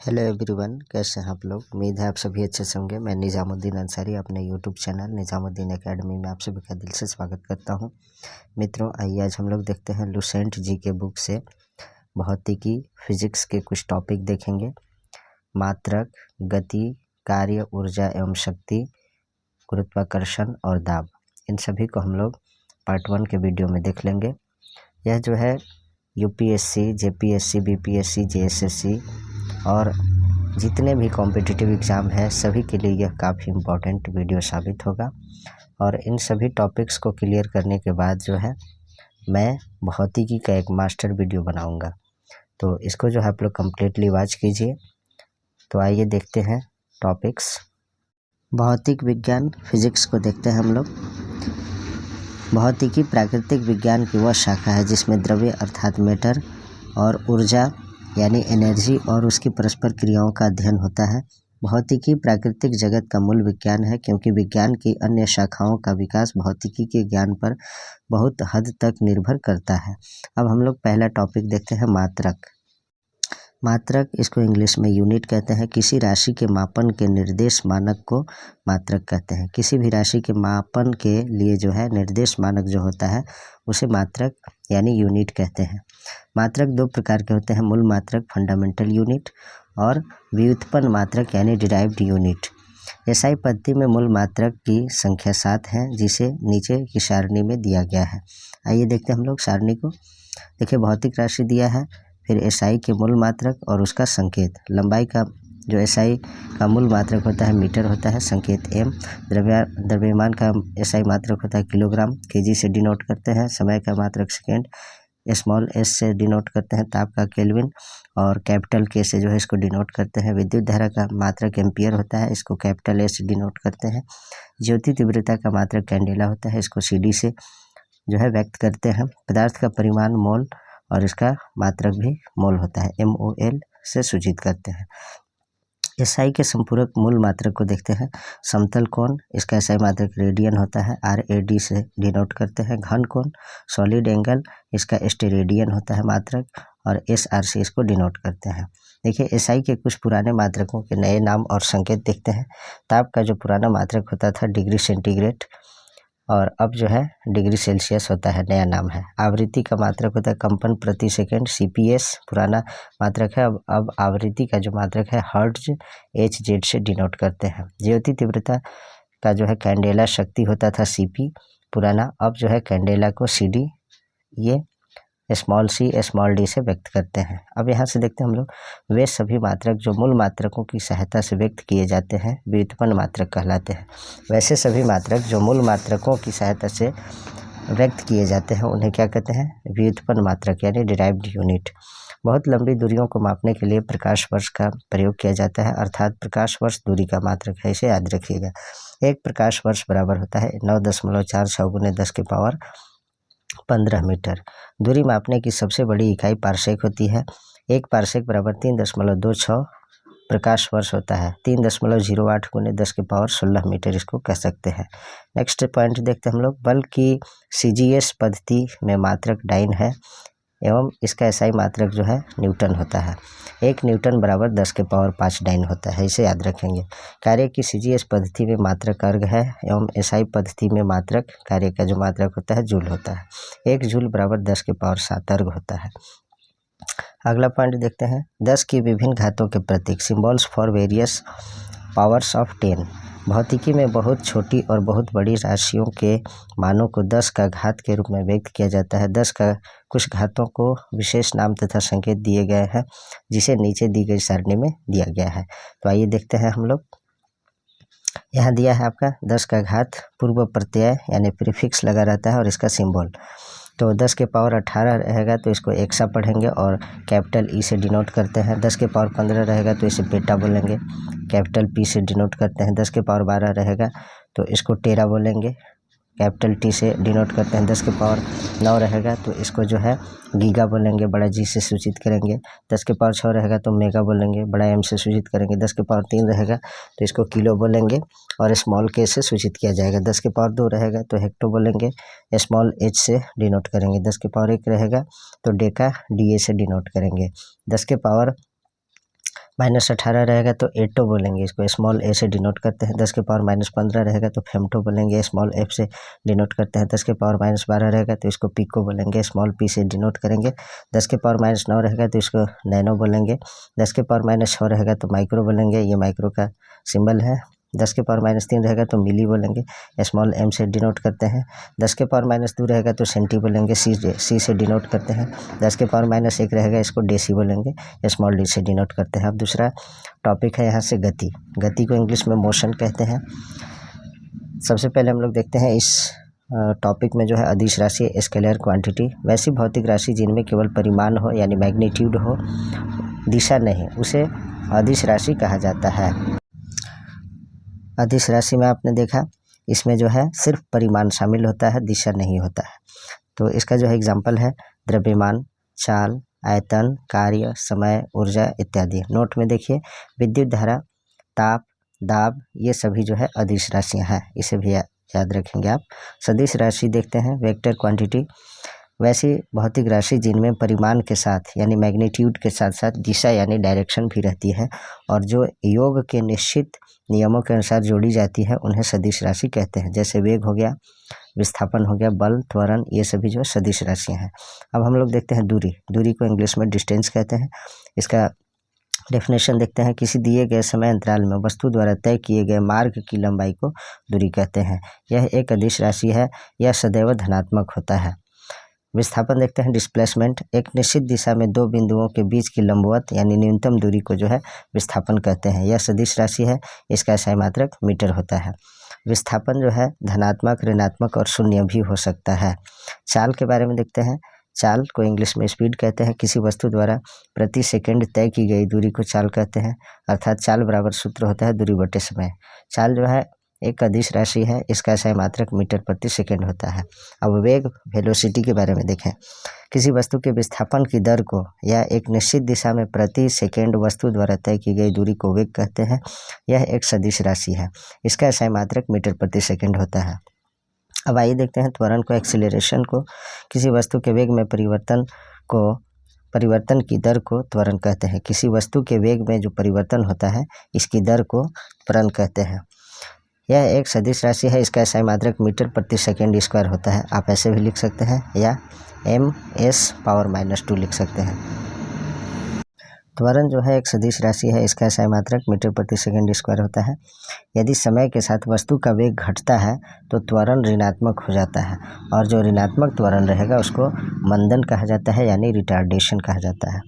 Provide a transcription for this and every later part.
Hello everyone, कैसे हैं आप लोग। उम्मीद है आप सभी अच्छे से होंगे। मैं निजामुद्दीन अंसारी अपने यूट्यूब चैनल निजामुद्दीन एकेडमी में आप सभी का दिल से स्वागत करता हूं। मित्रों, आइए आज हम लोग देखते हैं लुसेंट जी के बुक से भौतिकी फिजिक्स के कुछ टॉपिक देखेंगे। मात्रक, गति, कार्य, ऊर्जा एवं शक्ति, गुरुत्वाकर्षण और दाब, इन सभी को हम लोग पार्ट 1 के वीडियो में देख लेंगे। यह जो है यूपीएससी, जेपीएससी, बीपीएससी, जेएसएससी और जितने भी कॉम्पिटिटिव एग्ज़ाम है सभी के लिए यह काफ़ी इम्पोर्टेंट वीडियो साबित होगा। और इन सभी टॉपिक्स को क्लियर करने के बाद जो है मैं भौतिकी का एक मास्टर वीडियो बनाऊंगा, तो इसको जो है आप लोग कम्प्लीटली वॉच कीजिए। तो आइए देखते हैं टॉपिक्स। भौतिक विज्ञान फिजिक्स को देखते हैं हम लोग। भौतिकी प्राकृतिक विज्ञान की वह शाखा है जिसमें द्रव्य अर्थात मैटर और ऊर्जा यानी एनर्जी और उसकी परस्पर क्रियाओं का अध्ययन होता है। भौतिकी प्राकृतिक जगत का मूल विज्ञान है क्योंकि विज्ञान की अन्य शाखाओं का विकास भौतिकी के ज्ञान पर बहुत हद तक निर्भर करता है। अब हम लोग पहला टॉपिक देखते हैं मात्रक। मात्रक, इसको इंग्लिश में यूनिट कहते हैं। किसी राशि के मापन के निर्देश मानक को मात्रक कहते हैं। किसी भी राशि के मापन के लिए जो है निर्देश मानक जो होता है उसे मात्रक यानी यूनिट कहते हैं। मात्रक दो प्रकार के होते हैं, मूल मात्रक फंडामेंटल यूनिट और व्युत्पन्न मात्रक यानी डिराइव्ड यूनिट। एसआई पद्धति में मूल मात्रक की संख्या 7 है जिसे नीचे की सारणी में दिया गया है। आइए देखते हैं हम लोग सारणी को। देखिए, भौतिक राशि दिया है, फिर एसआई के मूल मात्रक और उसका संकेत। लंबाई का जो एसआई का मूल मात्रक होता है मीटर होता है, संकेत एम। द्रव्यमान का एसआई मात्रक होता है किलोग्राम, केजी से डिनोट करते हैं। समय का मात्रक सेकेंड, स्मॉल एस से डिनोट करते हैं। ताप का केल्विन और कैपिटल के से जो है इसको डिनोट करते हैं। विद्युत धारा का मात्रक एम्पियर होता है, इसको कैपिटल ए से डिनोट करते हैं। ज्योति तीव्रता का मात्रक कैंडेला होता है, इसको सीडी से जो है व्यक्त करते हैं। पदार्थ का परिमाण मोल और इसका मात्रक भी मोल होता है, MOL से सूचित करते हैं। एसआई के संपूरक मूल मात्रक को देखते हैं। समतल कोण, इसका एसआई मात्रक रेडियन होता है, RAD से डिनोट करते हैं। घन कोण, सॉलिड एंगल, इसका स्टेरेडियन होता है मात्रक और SR से इसको डिनोट करते हैं। देखिए, एसआई के कुछ पुराने मात्रकों के नए नाम और संकेत देखते हैं। ताप का जो पुराना मात्रक होता था डिग्री सेंटीग्रेड और अब जो है डिग्री सेल्सियस होता है, नया नाम है। आवृत्ति का मात्रक होता है कंपन प्रति सेकंड, CPS पुराना मात्रक है। अब आवृत्ति का जो मात्रक है हर्ट्ज, HZ से डिनोट करते हैं। ज्योति तीव्रता का जो है कैंडेला शक्ति होता था CP पुराना, अब जो है कैंडेला को CD ये स्मॉल c स्मॉल d से व्यक्त करते हैं। अब यहाँ से देखते हैं हम लोग, वे सभी मात्रक जो मूल मात्रकों की सहायता से व्यक्त किए जाते हैं व्युत्पन्न मात्रक कहलाते हैं। वैसे सभी मात्रक जो मूल मात्रकों की सहायता से व्यक्त किए जाते हैं उन्हें क्या कहते हैं, व्युत्पन्न मात्रक यानी डिराइव्ड यूनिट। बहुत लंबी दूरियों को मापने के लिए प्रकाश वर्ष का प्रयोग किया जाता है, अर्थात प्रकाश वर्ष दूरी का मात्रक है, इसे याद रखिएगा। एक प्रकाश वर्ष बराबर होता है 9.46 × 10⁻15 मीटर। दूरी मापने की सबसे बड़ी इकाई पारसेक होती है। एक पारसेक बराबर 3.26 प्रकाश वर्ष होता है। 3.08 × 10⁻16 मीटर इसको कह सकते हैं। नेक्स्ट पॉइंट देखते हैं हम लोग। बल की CGS पद्धति में मात्रक डाइन है एवं इसका एसआई मात्रक जो है न्यूटन होता है। 1 न्यूटन बराबर 10⁵ डाइन होता है, इसे याद रखेंगे। कार्य की CGS पद्धति में मात्रक अर्ग है एवं एसआई पद्धति में मात्रक कार्य का जो मात्रक होता है जूल होता है। 1 जूल बराबर 10⁻7 अर्ग होता है। अगला पॉइंट देखते हैं। 10 की विभिन्न घातों के प्रतीक, symbols for various powers of 10। भौतिकी में बहुत छोटी और बहुत बड़ी राशियों के मानों को 10 का घात के रूप में व्यक्त किया जाता है। 10 का कुछ घातों को विशेष नाम तथा संकेत दिए गए हैं जिसे नीचे दी गई सारणी में दिया गया है। तो आइए देखते हैं हम लोग। यहाँ दिया है आपका 10 का घात, पूर्व प्रत्यय यानी प्रीफिक्स लगा रहता है और इसका सिंबल। तो 10 के पावर 18 रहेगा तो इसको एक्सा पढ़ेंगे और कैपिटल ई से डिनोट करते हैं। 10 के पावर 15 रहेगा तो इसे बेटा बोलेंगे, कैपिटल पी से डिनोट करते हैं। 10 के पावर 12 रहेगा तो इसको टेरा बोलेंगे, कैपिटल टी से डिनोट करते हैं। 10 के पावर 9 रहेगा तो इसको जो है गीगा बोलेंगे, बड़ा जी से सूचित करेंगे। 10 के पावर 6 रहेगा तो मेगा बोलेंगे, बड़ा एम से सूचित करेंगे। 10 के पावर 3 रहेगा तो इसको किलो बोलेंगे और स्मॉल के से सूचित किया जाएगा। 10 के पावर 2 रहेगा तो हेक्टो बोलेंगे, स्मॉल एच से डिनोट करेंगे। 10 के पावर 1 रहेगा तो डेका DA से डिनोट करेंगे। 10 के पावर -18 रहेगा तो एटो बोलेंगे, इसको स्मॉल ए से डिनोट करते हैं। 10 के पावर -15 रहेगा तो फेमटो बोलेंगे, स्मॉल एफ से डिनोट करते हैं। 10 के पावर -12 रहेगा तो इसको पिको बोलेंगे, स्मॉल पी से डिनोट करेंगे। 10 के पावर -9 रहेगा तो इसको नैनो बोलेंगे। 10 के पावर -6 रहेगा तो माइक्रो बोलेंगे, ये माइक्रो का सिंबल है। 10 के पावर -3 रहेगा तो मिली बोलेंगे, स्मॉल एम से डिनोट करते हैं। 10 के पावर -2 रहेगा तो सेंटी बोलेंगे, सी से डिनोट करते हैं। 10 के पावर -1 रहेगा, इसको डेसी बोलेंगे, स्मॉल डी से डिनोट करते हैं। अब दूसरा टॉपिक है यहाँ से गति। गति को इंग्लिश में मोशन कहते हैं। सबसे पहले हम लोग देखते हैं इस टॉपिक में जो है अदिश राशि, स्केलर क्वांटिटी, वैसी भौतिक राशि जिनमें केवल परिमाण हो यानी मैग्नीट्यूड हो, दिशा नहीं, उसे अदिश राशि कहा जाता है। अदिश राशि में आपने देखा इसमें जो है सिर्फ परिमाण शामिल होता है, दिशा नहीं होता है। तो इसका जो है एग्जाम्पल है द्रव्यमान, चाल, आयतन, कार्य, समय, ऊर्जा इत्यादि। नोट में देखिए विद्युत धारा, ताप, दाब, ये सभी जो है अदिश राशियाँ हैं, इसे भी याद रखेंगे आप। सदिश राशि देखते हैं, वेक्टर क्वांटिटी, वैसी भौतिक राशि जिनमें परिमाण के साथ यानी मैग्नीट्यूड के साथ साथ दिशा यानी डायरेक्शन भी रहती है और जो योग के निश्चित नियमों के अनुसार जोड़ी जाती है, उन्हें सदिश राशि कहते हैं। जैसे वेग हो गया, विस्थापन हो गया, बल, त्वरण, ये सभी जो सदिश राशियाँ हैं। अब हम लोग देखते हैं दूरी। दूरी को इंग्लिश में डिस्टेंस कहते हैं। इसका डेफिनेशन देखते हैं, किसी दिए गए समय अंतराल में वस्तु द्वारा तय किए गए मार्ग की लंबाई को दूरी कहते हैं। यह एक अदिश राशि है, यह सदैव धनात्मक होता है। विस्थापन देखते हैं, डिस्प्लेसमेंट, एक निश्चित दिशा में दो बिंदुओं के बीच की लंबवत यानी न्यूनतम दूरी को जो है विस्थापन कहते हैं। यह सदिश राशि है, इसका SI मात्रक मीटर होता है। विस्थापन जो है धनात्मक, ऋणात्मक और शून्य भी हो सकता है। चाल के बारे में देखते हैं। चाल को इंग्लिश में स्पीड कहते हैं। किसी वस्तु द्वारा प्रति सेकंड तय की गई दूरी को चाल कहते हैं, अर्थात चाल बराबर सूत्र होता है दूरी बटे समय। चाल जो है एक अदिश राशि है, इसका SI मात्रक मीटर प्रति सेकंड होता है। अब वेग, वेलोसिटी के बारे में देखें। किसी वस्तु के विस्थापन की दर को या एक निश्चित दिशा में प्रति सेकंड वस्तु द्वारा तय की गई दूरी को वेग कहते हैं। यह एक सदिश राशि है, इसका SI मात्रक मीटर प्रति सेकंड होता है। अब आइए देखते हैं त्वरण को, एक्सीलरेशन को। किसी वस्तु के वेग में परिवर्तन की दर को त्वरण कहते हैं। किसी वस्तु के वेग में जो परिवर्तन होता है, इसकी दर को त्वरण कहते हैं। यह एक सदिश राशि है, इसका SI मात्रक मीटर प्रति सेकंड स्क्वायर होता है। आप ऐसे भी लिख सकते हैं या m(s)⁻² लिख सकते हैं। त्वरण जो है एक सदिश राशि है, इसका SI मात्रक मीटर प्रति सेकंड स्क्वायर होता है। यदि समय के साथ वस्तु का वेग घटता है तो त्वरण ऋणात्मक हो जाता है और जो ऋणात्मक त्वरण रहेगा उसको मंदन कहा जाता है यानी रिटार्डेशन कहा जाता है।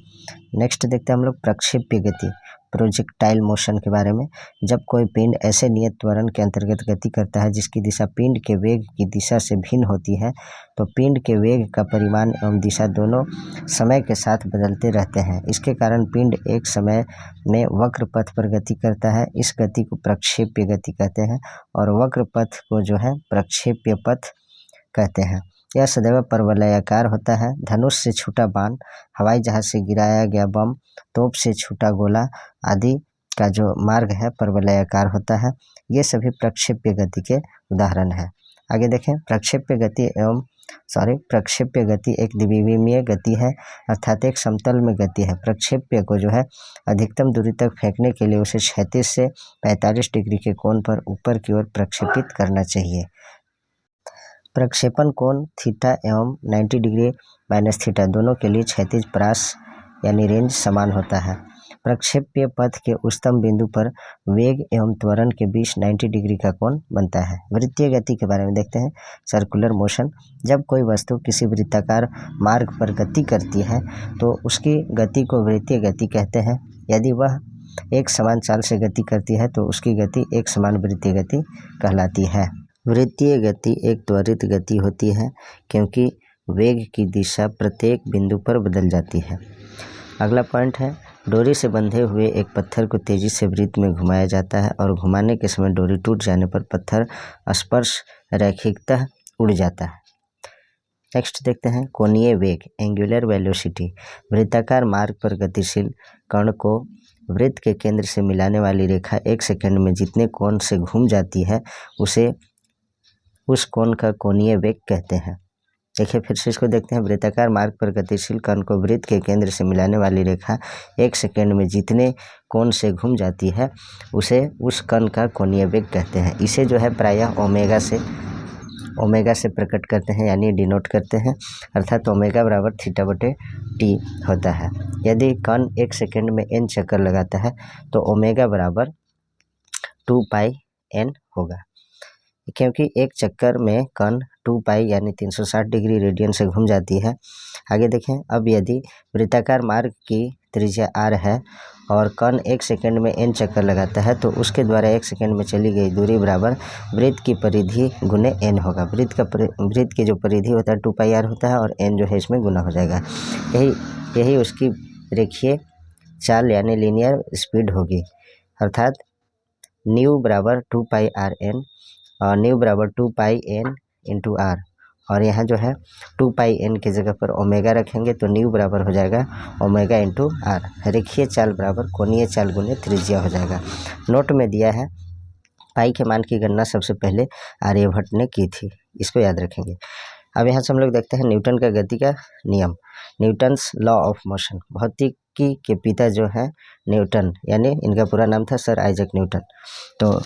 नेक्स्ट देखते हैं हम लोग प्रक्षेप्य गति, प्रोजेक्टाइल मोशन के बारे में। जब कोई पिंड ऐसे नियत त्वरण के अंतर्गत गति करता है जिसकी दिशा पिंड के वेग की दिशा से भिन्न होती है, तो पिंड के वेग का परिमाण एवं दिशा दोनों समय के साथ बदलते रहते हैं। इसके कारण पिंड एक समय में वक्र पथ पर गति करता है। इस गति को प्रक्षेप्य गति कहते हैं और वक्र पथ को जो है प्रक्षेप्य पथ कहते हैं। यह सदैव परवलयाकार होता है। धनुष से छूटा बाण, हवाई जहाज से गिराया गया बम, तोप से छूटा गोला आदि का जो मार्ग है परवलयाकार होता है। ये सभी प्रक्षेप्य गति के उदाहरण हैं। आगे देखें, प्रक्षेप्य गति एक द्विविमीय गति है, अर्थात एक समतल में गति है। प्रक्षेप्य को जो है अधिकतम दूरी तक फेंकने के लिए उसे 36 से 45 डिग्री के कोण पर ऊपर की ओर प्रक्षेपित करना चाहिए। प्रक्षेपण कोण थीटा एवं 90 डिग्री माइनस थीटा दोनों के लिए क्षैतिज परास यानी रेंज समान होता है। प्रक्षेप्य पथ के उच्चतम बिंदु पर वेग एवं त्वरण के बीच 90 डिग्री का कोण बनता है। वृत्तीय गति के बारे में देखते हैं, सर्कुलर मोशन। जब कोई वस्तु किसी वृत्ताकार मार्ग पर गति करती है तो उसकी गति को वृत्तीय गति कहते हैं। यदि वह एक समान चाल से गति करती है तो उसकी गति एक समान वृत्तीय गति कहलाती है। वृत्तीय गति एक त्वरित गति होती है क्योंकि वेग की दिशा प्रत्येक बिंदु पर बदल जाती है। अगला पॉइंट है, डोरी से बंधे हुए एक पत्थर को तेजी से वृत्त में घुमाया जाता है और घुमाने के समय डोरी टूट जाने पर पत्थर स्पर्श रैखिकतः उड़ जाता है। नेक्स्ट देखते हैं कोणीय वेग, एंगुलर वेलोसिटी। वृत्ताकार मार्ग पर गतिशील कण को वृत्त के केंद्र से मिलाने वाली रेखा 1 सेकंड में जितने कोण से घूम जाती है उसे उस कोण का कोणीय वेग कहते हैं। देखिए फिर से इसको देखते हैं। वृत्ताकार मार्ग पर गतिशील कण को वृत्त के केंद्र से मिलाने वाली रेखा 1 सेकेंड में जितने कोण से घूम जाती है उसे उस कण का कोणीय वेग कहते हैं। इसे जो है प्रायः ओमेगा से प्रकट करते हैं, यानी डिनोट करते हैं, अर्थात ओमेगा बराबर θ/t होता है। यदि कण 1 सेकेंड में n चक्कर लगाता है तो ओमेगा बराबर 2πn होगा, क्योंकि एक चक्कर में कण 2π यानी 360 डिग्री रेडियन से घूम जाती है। आगे देखें, अब यदि वृत्ताकार मार्ग की त्रिज्या r है और कण 1 सेकेंड में n चक्कर लगाता है तो उसके द्वारा 1 सेकेंड में चली गई दूरी बराबर वृत्त की परिधि गुने n होगा। वृत्त की जो परिधि होता है 2πr होता है और n जो है इसमें गुना हो जाएगा। यही उसकी रेखीय चाल यानी लीनियर स्पीड होगी, अर्थात न्यू बराबर 2πrn और न्यू बराबर 2πn इंटू r, और यहाँ जो है 2πn की जगह पर ओमेगा रखेंगे तो न्यू बराबर हो जाएगा ओमेगा इंटू r। रेखीय चाल बराबर कोणीय चाल गुने त्रिज्या हो जाएगा। नोट में दिया है पाई के मान की गणना सबसे पहले आर्यभट्ट ने की थी, इसको याद रखेंगे। अब यहाँ से हम लोग देखते हैं न्यूटन का गति का नियम, न्यूटन्स लॉ ऑफ मोशन। भौतिकी के पिता जो है न्यूटन, यानी इनका पूरा नाम था सर आइजक न्यूटन। तो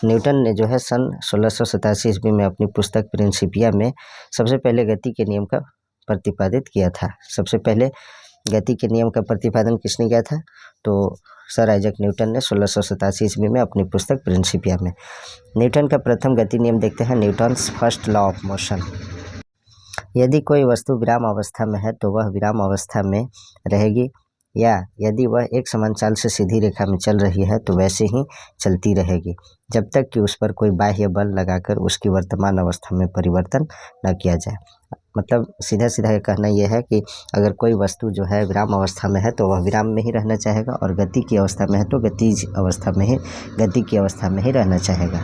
न्यूटन ने जो है सन 1687 ईस्वी में अपनी पुस्तक प्रिंसिपिया में सबसे पहले गति के नियम का प्रतिपादित किया था। सबसे पहले गति के नियम का प्रतिपादन किसने किया था? तो सर आइजक न्यूटन ने 1687 ईस्वी में अपनी पुस्तक प्रिंसिपिया में। न्यूटन का प्रथम गति नियम देखते हैं, Newton's first law of motion. यदि कोई वस्तु विराम अवस्था में है तो वह विराम अवस्था में रहेगी, या यदि वह एक समान चाल से सीधी रेखा में चल रही है तो वैसे ही चलती रहेगी जब तक कि उस पर कोई बाह्य बल लगाकर उसकी वर्तमान अवस्था में परिवर्तन न किया जाए। मतलब सीधा सीधा कहना यह है कि अगर कोई वस्तु जो है विराम अवस्था में है तो वह विराम में ही रहना चाहेगा, और गति की अवस्था में है तो गति की अवस्था में ही रहना चाहेगा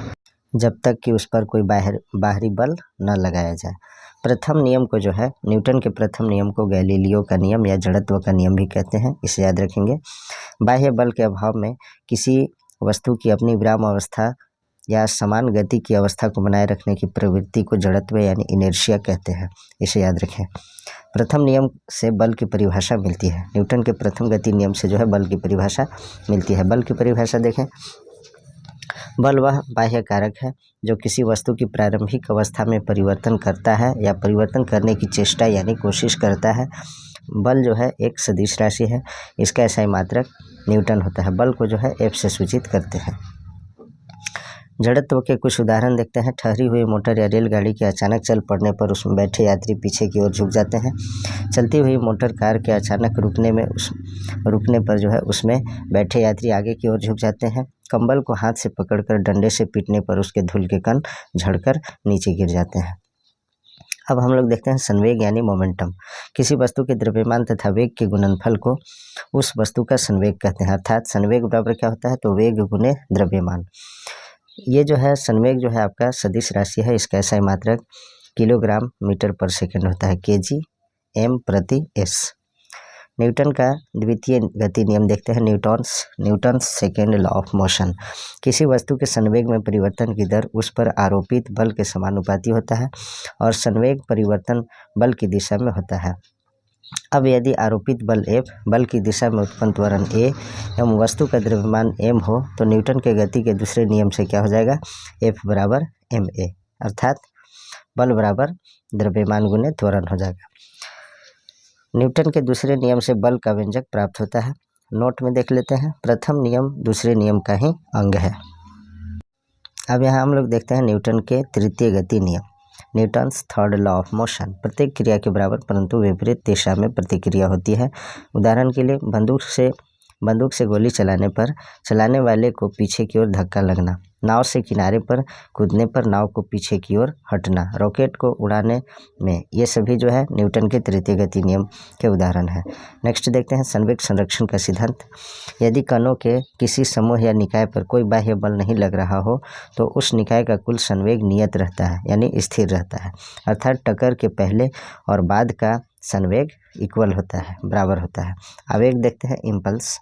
जब तक कि उस पर कोई बाहरी बल न लगाया जाए। प्रथम नियम को जो है, न्यूटन के प्रथम नियम को गैलीलियो का नियम या जड़त्व का नियम भी कहते हैं, इसे याद रखेंगे। बाह्य बल के अभाव में किसी वस्तु की अपनी विराम अवस्था या समान गति की अवस्था को बनाए रखने की प्रवृत्ति को जड़त्व यानी इनर्शिया कहते हैं, इसे याद रखें। प्रथम नियम से बल की परिभाषा मिलती है, न्यूटन के प्रथम गति नियम से जो है बल की परिभाषा मिलती है। बल की परिभाषा देखें, बल वह बाह्य कारक है जो किसी वस्तु की प्रारंभिक अवस्था में परिवर्तन करता है या परिवर्तन करने की चेष्टा यानी कोशिश करता है। बल जो है एक सदिश राशि है, इसका SI मात्रक न्यूटन होता है। बल को जो है F से सूचित करते हैं। जड़त्व के कुछ उदाहरण देखते हैं। ठहरी हुई मोटर या रेलगाड़ी के अचानक चल पड़ने पर उसमें बैठे यात्री पीछे की ओर झुक जाते हैं। चलती हुई मोटर कार के अचानक रुकने पर जो है उसमें बैठे यात्री आगे की ओर झुक जाते हैं। कंबल को हाथ से पकड़कर डंडे से पीटने पर उसके धूल के कण झड़कर नीचे गिर जाते हैं। अब हम लोग देखते हैं संवेग यानी मोमेंटम। किसी वस्तु के द्रव्यमान तथा वेग के गुणनफल को उस वस्तु का संवेग कहते हैं, अर्थात संवेग बराबर क्या होता है? तो वेग गुने द्रव्यमान। ये जो है संवेग जो है आपका सदिश राशि है, इसका SI मात्रक किलोग्राम मीटर पर सेकंड होता है, kg/m/s। न्यूटन का द्वितीय गति नियम देखते हैं, Newton's second law of motion. किसी वस्तु के संवेग में परिवर्तन की दर उस पर आरोपित बल के समानुपाती होता है और संवेग परिवर्तन बल की दिशा में होता है। अब यदि आरोपित बल F, बल की दिशा में उत्पन्न त्वरण A एवं वस्तु का द्रव्यमान m हो तो न्यूटन के गति के दूसरे नियम से क्या हो जाएगा? F बराबर ma, अर्थात बल बराबर द्रव्यमान गुने त्वरण हो जाएगा। न्यूटन के दूसरे नियम से बल का व्यंजक प्राप्त होता है। नोट में देख लेते हैं, प्रथम नियम दूसरे नियम का ही अंग है। अब यहाँ हम लोग देखते हैं न्यूटन के तृतीय गति नियम, Newton's third law of motion. प्रत्येक क्रिया के बराबर परंतु विपरीत दिशा में प्रतिक्रिया होती है। उदाहरण के लिए बंदूक से गोली चलाने पर चलाने वाले को पीछे की ओर धक्का लगना, नाव से किनारे पर कूदने पर नाव को पीछे की ओर हटना, रॉकेट को उड़ाने में, ये सभी जो है न्यूटन के तृतीय गति नियम के उदाहरण है। नेक्स्ट देखते हैं संवेग संरक्षण का सिद्धांत। यदि कणों के किसी समूह या निकाय पर कोई बाह्य बल नहीं लग रहा हो तो उस निकाय का कुल संवेग नियत रहता है यानी स्थिर रहता है, अर्थात टक्कर के पहले और बाद का संवेग इक्वल होता है, बराबर होता है। आवेग देखते हैं इम्पल्स।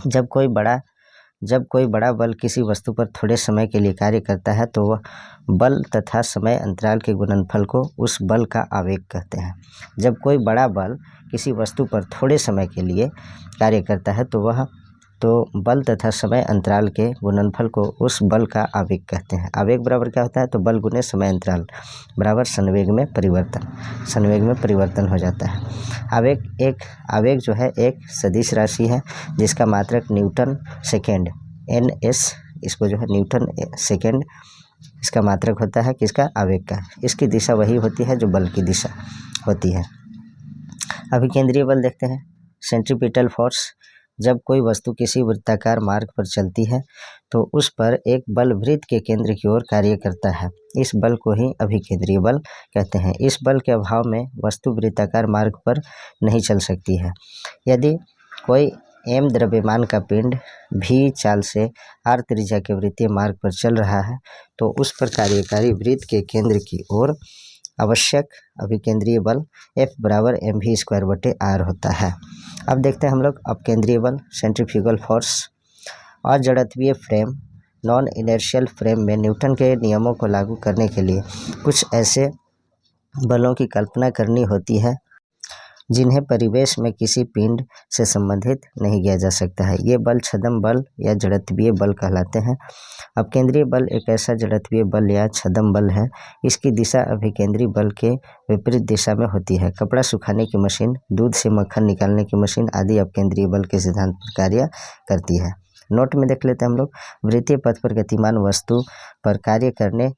जब कोई बड़ा जब कोई बड़ा बल किसी वस्तु पर थोड़े समय के लिए कार्य करता है तो वह बल तथा समय अंतराल के गुणनफल को उस बल का आवेग कहते हैं। जब कोई बड़ा बल किसी वस्तु पर थोड़े समय के लिए कार्य करता है तो बल तथा समय अंतराल के गुणनफल को उस बल का आवेग कहते हैं। आवेग बराबर क्या होता है? तो बल गुने समय अंतराल बराबर संवेग में परिवर्तन हो जाता है। आवेग जो है एक सदिश राशि है जिसका मात्रक न्यूटन सेकेंड NS, इसको जो है न्यूटन सेकेंड इसका मात्रक होता है किसका? आवेग का। इसकी दिशा वही होती है जो बल की दिशा होती है। अभिकेंद्रीय बल देखते हैं। Centripetal force. जब कोई वस्तु किसी वृत्ताकार मार्ग पर चलती है तो उस पर एक बल वृत्त के केंद्र की ओर कार्य करता है। इस बल को ही अभिकेंद्रीय बल कहते हैं। इस बल के अभाव में वस्तु वृत्ताकार मार्ग पर नहीं चल सकती है। यदि कोई m द्रव्यमान का पिंड v चाल से r त्रिज्या के वृत्तीय मार्ग पर चल रहा है तो उस पर कार्यकारी वृत्त के केंद्र की ओर आवश्यक अभिकेंद्रीय बल F बराबर mv²/r होता है। अब देखते हैं हम लोग अपकेंद्रीय बल, सेंट्रीफ्यूगल फोर्स। और जड़त्वीय फ्रेम, नॉन इनर्शियल फ्रेम में न्यूटन के नियमों को लागू करने के लिए कुछ ऐसे बलों की कल्पना करनी होती है जिन्हें परिवेश में किसी पिंड से संबंधित नहीं किया जा सकता है। ये बल छद्म बल या जड़त्वीय बल कहलाते हैं। अपकेंद्रीय बल एक ऐसा जड़त्वीय बल या छद्म बल है। इसकी दिशा अभिकेंद्रीय बल के विपरीत दिशा में होती है। कपड़ा सुखाने की मशीन, दूध से मक्खन निकालने की मशीन आदि अपकेंद्रीय बल के सिद्धांत पर कार्य करती है। नोट में देख लेते हैं हम लोग। वृत्तीय पथ पर गतिमान वस्तु पर कार्य करने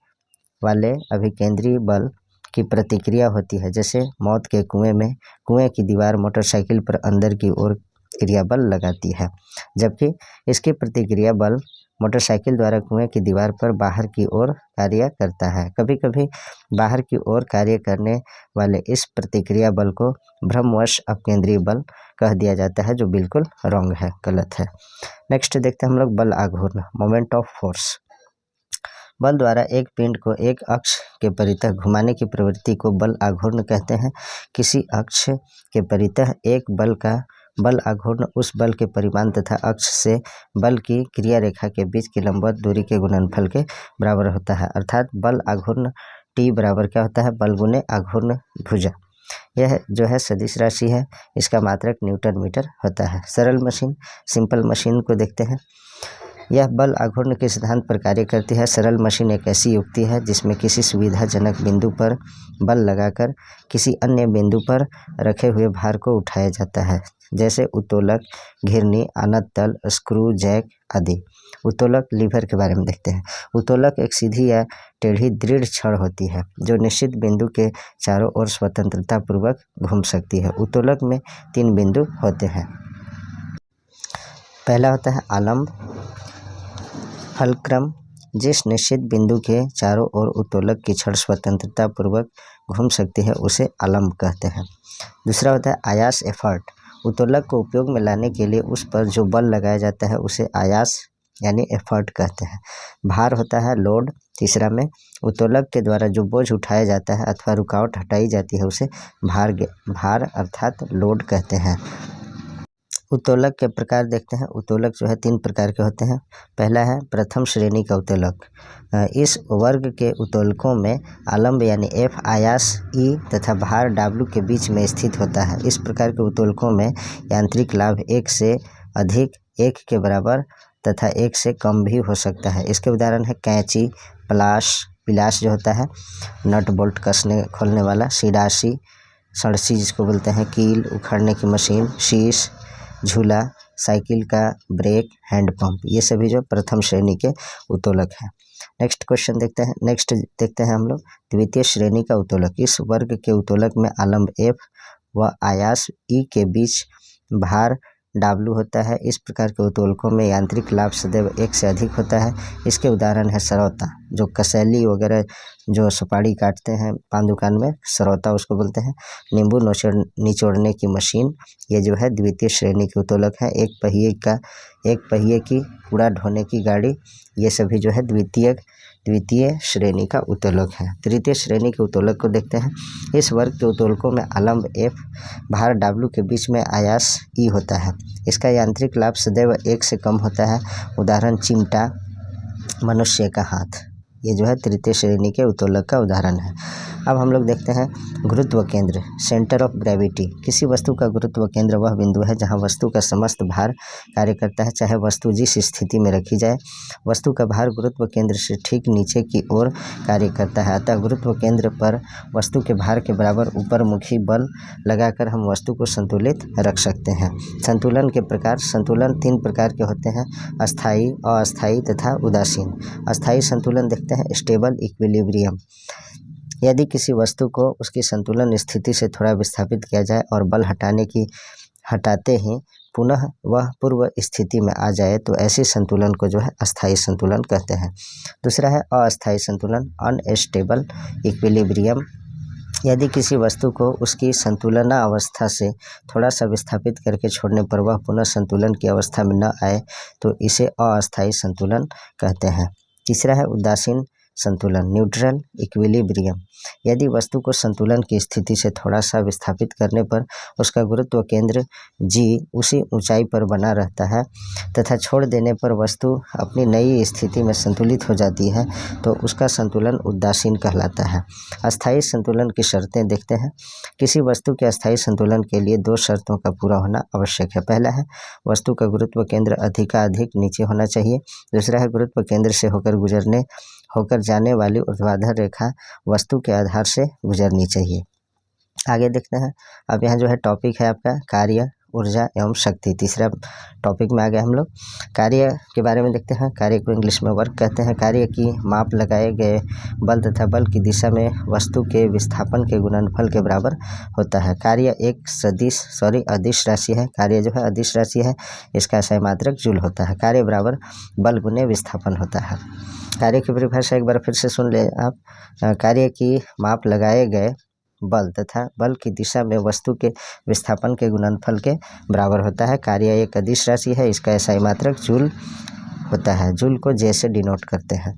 वाले अभिकेंद्रीय बल की प्रतिक्रिया होती है। जैसे मौत के कुएं में कुएं की दीवार मोटरसाइकिल पर अंदर की ओर क्रिया बल लगाती है, जबकि इसकी प्रतिक्रिया बल मोटरसाइकिल द्वारा कुएं की दीवार पर बाहर की ओर कार्य करता है। कभी कभी बाहर की ओर कार्य करने वाले इस प्रतिक्रिया बल को भ्रमवश अपकेंद्रीय बल कह दिया जाता है, जो बिल्कुल रॉन्ग है, गलत है। नेक्स्ट देखते हैं हम लोग बल आघूर्ण, मोमेंट ऑफ फोर्स। बल द्वारा एक पिंड को एक अक्ष के परितः घुमाने की प्रवृत्ति को बल आघूर्ण कहते हैं। किसी अक्ष के परितः एक बल का बल आघूर्ण उस बल के परिमाण तथा अक्ष से बल की क्रिया रेखा के बीच की लंबवत दूरी के गुणनफल के बराबर होता है। अर्थात बल आघूर्ण T बराबर क्या होता है? बल गुने आघूर्ण भुजा। यह जो है सदिश राशि है, इसका मात्रक न्यूटन मीटर होता है। सरल मशीन, सिंपल मशीन को देखते हैं। यह बल आघूर्ण के सिद्धांत पर कार्य करती है। सरल मशीन एक ऐसी युक्ति है जिसमें किसी सुविधाजनक बिंदु पर बल लगाकर किसी अन्य बिंदु पर रखे हुए भार को उठाया जाता है, जैसे उत्तोलक, घिरनी, आनत तल, स्क्रू, जैक आदि। उत्तोलक लीवर के बारे में देखते हैं। उत्तोलक एक सीधी या टेढ़ी दृढ़ छड़ होती है जो निश्चित बिंदु के चारों ओर स्वतंत्रता पूर्वक घूम सकती है। उत्तोलक में 3 बिंदु होते हैं। पहला होता है आलंब फलक्रम। जिस निश्चित बिंदु के चारों ओर उत्तोलक की छड़ स्वतंत्रता पूर्वक घूम सकती है उसे आलंब कहते हैं। दूसरा होता है आयास एफर्ट। उत्तोलक को उपयोग में लाने के लिए उस पर जो बल लगाया जाता है उसे आयास यानी एफर्ट कहते हैं। भार होता है लोड। तीसरा में उत्तोलक के द्वारा जो बोझ उठाया जाता है अथवा रुकावट हटाई जाती है उसे भार अर्थात लोड कहते हैं। उत्तोलक के प्रकार देखते हैं। उत्तोलक जो है 3 प्रकार के होते हैं। पहला है प्रथम श्रेणी का उत्तोलक। इस वर्ग के उत्तोलकों में आलंब यानी F आयास E तथा भार W के बीच में स्थित होता है। इस प्रकार के उत्तोलकों में यांत्रिक लाभ 1 से अधिक, 1 के बराबर तथा 1 से कम भी हो सकता है। इसके उदाहरण है कैंची, पिलास जो होता है नट बोल्ट कसने खोलने वाला, सिडासी, सड़सी जिसको बोलते हैं, कील उखाड़ने की मशीन, शीश, झूला, साइकिल का ब्रेक, हैंडपंप, ये सभी जो प्रथम श्रेणी के उत्तोलक हैं। नेक्स्ट देखते हैं हम लोग द्वितीय श्रेणी का उत्तोलक। इस वर्ग के उत्तोलक में आलंब F व आयास E के बीच भार W होता है। इस प्रकार के उत्तोलकों में यांत्रिक लाभ सदैव 1 से अधिक होता है। इसके उदाहरण है सरौता, जो कसैली वगैरह जो सुपारी काटते हैं पान दुकान में, सरौता उसको बोलते हैं। नींबू निचोड़ने की मशीन, ये जो है द्वितीय श्रेणी के उत्तोलक है। एक पहिए की कूड़ा ढोने की गाड़ी, ये सभी जो है द्वितीय द्वितीय श्रेणी का उत्तोलक है। तृतीय श्रेणी के उत्तोलक को देखते हैं। इस वर्ग के उत्तोलकों में आलम्ब F, भार W के बीच में आयास E होता है। इसका यांत्रिक लाभ सदैव 1 से कम होता है। उदाहरण चिमटा, मनुष्य का हाथ। ये जो है तृतीय श्रेणी के उत्तोलक का उदाहरण है। अब हम लोग देखते हैं गुरुत्व केंद्र, सेंटर ऑफ ग्रेविटी। किसी वस्तु का गुरुत्व केंद्र वह बिंदु है जहां वस्तु का समस्त भार कार्य करता है, चाहे वस्तु जिस स्थिति में रखी जाए। वस्तु का भार गुरुत्व केंद्र से ठीक नीचे की ओर कार्य करता है, अतः गुरुत्व केंद्र पर वस्तु के भार के बराबर ऊपरमुखी बल लगाकर हम वस्तु को संतुलित रख सकते हैं। संतुलन के प्रकार। संतुलन 3 प्रकार के होते हैं, अस्थायी, अस्थायी तथा उदासीन। अस्थायी संतुलन देखते हैं, स्टेबल इक्विलिब्रियम। यदि किसी वस्तु को उसकी संतुलन स्थिति से थोड़ा विस्थापित किया जाए और बल हटाते ही पुनः वह पूर्व स्थिति में आ जाए तो ऐसे संतुलन को जो है अस्थायी संतुलन कहते हैं। दूसरा है अस्थायी संतुलन, अनस्टेबल इक्विलिब्रियम। यदि किसी वस्तु को उसकी संतुलनावस्था से थोड़ा सा विस्थापित करके छोड़ने पर वह पुनः संतुलन की अवस्था में न आए तो इसे अस्थायी संतुलन कहते हैं। तीसरा है उदासीन संतुलन, न्यूट्रल इक्विलिब्रियम। यदि वस्तु को संतुलन की स्थिति से थोड़ा सा विस्थापित करने पर उसका गुरुत्व केंद्र G उसी ऊंचाई पर बना रहता है तथा छोड़ देने पर वस्तु अपनी नई स्थिति में संतुलित हो जाती है तो उसका संतुलन उदासीन कहलाता है। अस्थायी संतुलन की शर्तें देखते हैं। किसी वस्तु के अस्थायी संतुलन के लिए 2 शर्तों का पूरा होना आवश्यक है। पहला है वस्तु का गुरुत्व केंद्र अधिकाधिक नीचे होना चाहिए। दूसरा है गुरुत्व केंद्र से होकर जाने वाली ऊर्ध्वाधर रेखा वस्तु के आधार से गुजरनी चाहिए। आगे देखते हैं। अब यहाँ जो है टॉपिक है आपका कार्य, ऊर्जा एवं शक्ति। तीसरा टॉपिक में आ गए हम लोग। कार्य के बारे में देखते हैं। कार्य को इंग्लिश में वर्क कहते हैं। कार्य की माप लगाए गए बल तथा बल की दिशा में वस्तु के विस्थापन के गुणनफल के बराबर होता है। कार्य एक अदिश राशि है। कार्य जो है अदिश राशि है, इसका सैमात्रक जूल होता है। कार्य बराबर बल गुने विस्थापन होता है। कार्य की परिभाषा एक बार फिर से सुन ले आप। कार्य की माप लगाए गए बल तथा बल की दिशा में वस्तु के विस्थापन के गुणनफल के बराबर होता है। कार्य एक अदिश राशि है, इसका SI मात्रक जूल होता है। जूल को J से डिनोट करते हैं।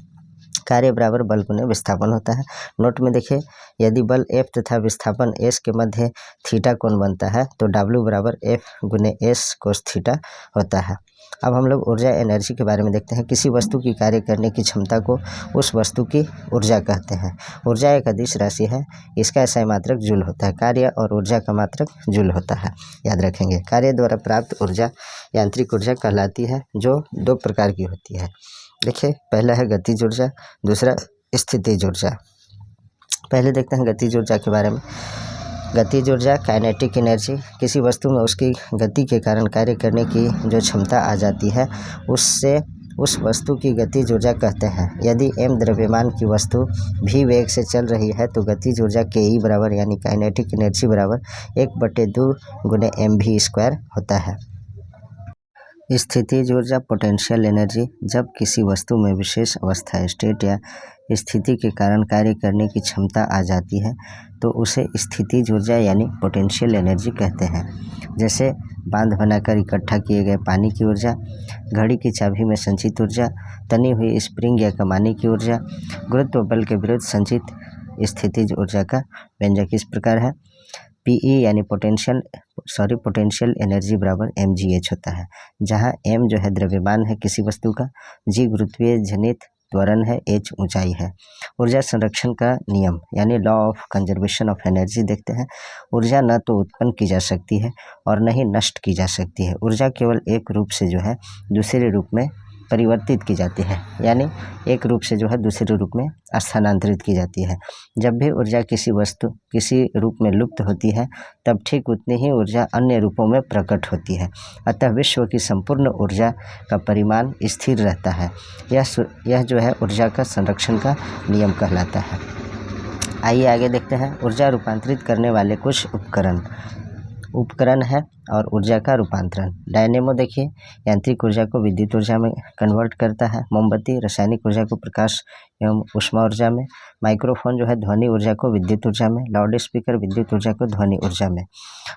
कार्य बराबर बल गुने विस्थापन होता है। नोट में देखिए, यदि बल F तथा विस्थापन S के मध्य थीटा कोण बनता है तो W बराबर F गुने S कोस थीटा होता है। अब हम लोग ऊर्जा एनर्जी के बारे में देखते हैं। किसी वस्तु की कार्य करने की क्षमता को उस वस्तु की ऊर्जा कहते हैं। ऊर्जा एक अदिश राशि है, इसका SI मात्रक जूल होता है। कार्य और ऊर्जा का मात्रक जूल होता है, याद रखेंगे। कार्य द्वारा प्राप्त ऊर्जा यांत्रिक ऊर्जा कहलाती है, जो 2 प्रकार की होती है। देखिए, पहला है गतिज ऊर्जा, दूसरा स्थितिज ऊर्जा। पहले देखते हैं गतिज ऊर्जा के बारे में। गतिज ऊर्जा काइनेटिक एनर्जी, किसी वस्तु में उसकी गति के कारण कार्य करने की जो क्षमता आ जाती है उससे उस वस्तु की गतिज ऊर्जा कहते हैं। यदि m द्रव्यमान की वस्तु v वेग से चल रही है तो गतिज ऊर्जा KE बराबर यानी काइनेटिक एनर्जी बराबर 1/2 गुने mv² होता है। स्थितिज ऊर्जा पोटेंशियल एनर्जी, जब किसी वस्तु में विशेष अवस्था स्टेट या स्थिति के कारण कार्य करने की क्षमता आ जाती है तो उसे स्थितिज ऊर्जा यानी पोटेंशियल एनर्जी कहते हैं। जैसे बांध बनाकर इकट्ठा किए गए पानी की ऊर्जा, घड़ी की चाबी में संचित ऊर्जा, तनी हुई स्प्रिंग या कमानी की ऊर्जा। गुरुत्व बल के विरुद्ध संचित स्थितिज ऊर्जा का व्यंजक इस प्रकार है। PE यानी पोटेंशियल एनर्जी बराबर mgh होता है, जहाँ m जो है द्रव्यमान है किसी वस्तु का, g गुरुत्वीय जनित त्वरण है, h ऊंचाई है। ऊर्जा संरक्षण का नियम यानी law of conservation of energy देखते हैं। ऊर्जा न तो उत्पन्न की जा सकती है और न ही नष्ट की जा सकती है। ऊर्जा केवल एक रूप से जो है दूसरे रूप में परिवर्तित की जाती है, यानी एक रूप से जो है दूसरे रूप में स्थानांतरित की जाती है। जब भी ऊर्जा किसी रूप में लुप्त होती है तब ठीक उतनी ही ऊर्जा अन्य रूपों में प्रकट होती है। अतः विश्व की संपूर्ण ऊर्जा का परिमाण स्थिर रहता है। यह जो है ऊर्जा का संरक्षण का नियम कहलाता है। आइए आगे देखते हैं। ऊर्जा रूपांतरित करने वाले कुछ उपकरण है और ऊर्जा का रूपांतरण। डायनेमो देखिए, यांत्रिक ऊर्जा को विद्युत ऊर्जा में कन्वर्ट करता है। मोमबत्ती रासायनिक ऊर्जा को प्रकाश एवं ऊष्मा ऊर्जा में। माइक्रोफोन जो है ध्वनि ऊर्जा को विद्युत ऊर्जा में। लाउड स्पीकर विद्युत ऊर्जा को ध्वनि ऊर्जा में।